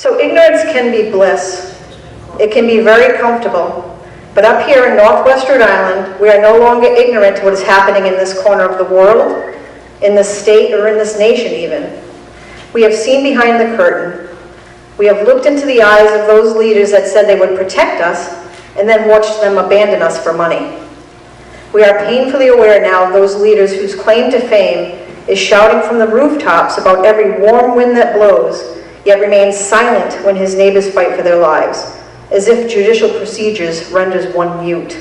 So ignorance can be bliss. It can be very comfortable. But up here in Northwest Rhode Island, we are no longer ignorant to what is happening in this corner of the world, in this state, or in this nation even. We have seen behind the curtain. We have looked into the eyes of those leaders that said they would protect us and then watched them abandon us for money. We are painfully aware now of those leaders whose claim to fame is shouting from the rooftops about every warm wind that blows, yet remains silent when his neighbors fight for their lives, as if judicial procedures renders one mute.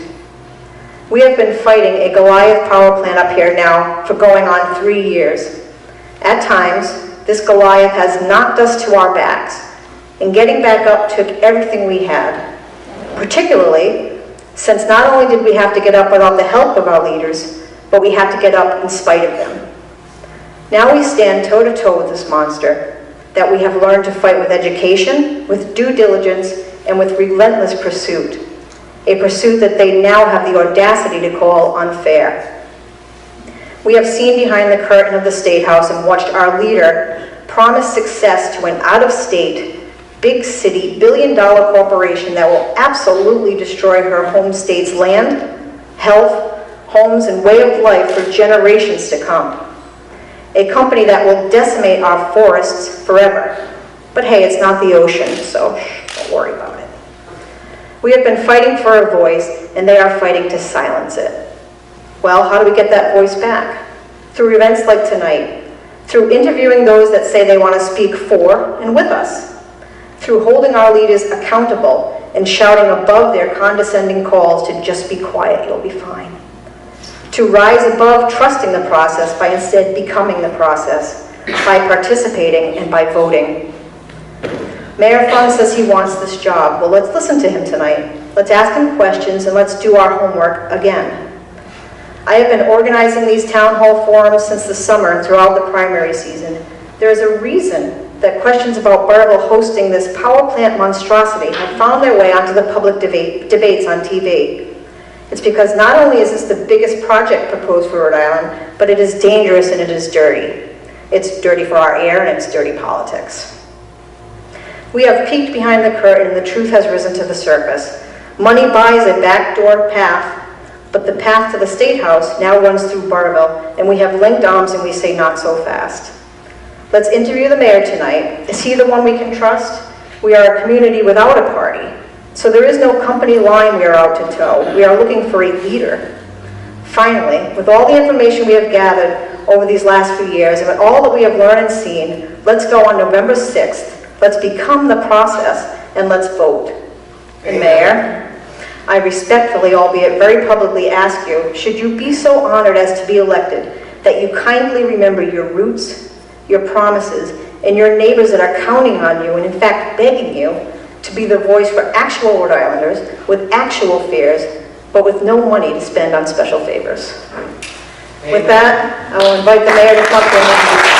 We have been fighting a Goliath power plant up here now for going on 3 years. At times, this Goliath has knocked us to our backs, and getting back up took everything we had, particularly since not only did we have to get up without the help of our leaders, but we had to get up in spite of them. Now we stand toe-to-toe with this monster that we have learned to fight with education, with due diligence, and with relentless pursuit, a pursuit that they now have the audacity to call unfair. We have seen behind the curtain of the State House and watched our leader promise success to an out-of-state, big city, billion-dollar corporation that will absolutely destroy her home state's land, health, homes, and way of life for generations to come. A company that will decimate our forests forever. But hey, it's not the ocean, so don't worry about it. We have been fighting for a voice, and they are fighting to silence it. Well, how do we get that voice back? Through events like tonight, through interviewing those that say they want to speak for and with us, through holding our leaders accountable and shouting above their condescending calls to just be quiet, you'll be fine. To rise above trusting the process by instead becoming the process, by participating and by voting. Mayor Fung says he wants this job. Well, let's listen to him tonight. Let's ask him questions and let's do our homework again. I have been organizing these town hall forums since the summer and throughout the primary season. There is a reason that questions about Burrillville hosting this power plant monstrosity have found their way onto the public debates on TV. It's because not only is this the biggest project proposed for Rhode Island, but it is dangerous and it is dirty. It's dirty for our air and it's dirty politics. We have peeked behind the curtain and the truth has risen to the surface. Money buys a backdoor path, but the path to the State House now runs through Burrillville, and we have linked arms and we say not so fast. Let's interview the mayor tonight. Is he the one we can trust? We are a community without a party. So there is no company line we are out to toe. We are looking for a leader. Finally, with all the information we have gathered over these last few years and with all that we have learned and seen, let's go on November 6th. Let's become the process and let's vote. And Mayor, I respectfully, albeit very publicly, ask you, should you be so honored as to be elected, that you kindly remember your roots, your promises, and your neighbors that are counting on you and in fact begging you to be the voice for actual Rhode Islanders with actual fears, but with no money to spend on special favors. With that, I will invite the mayor to come forward.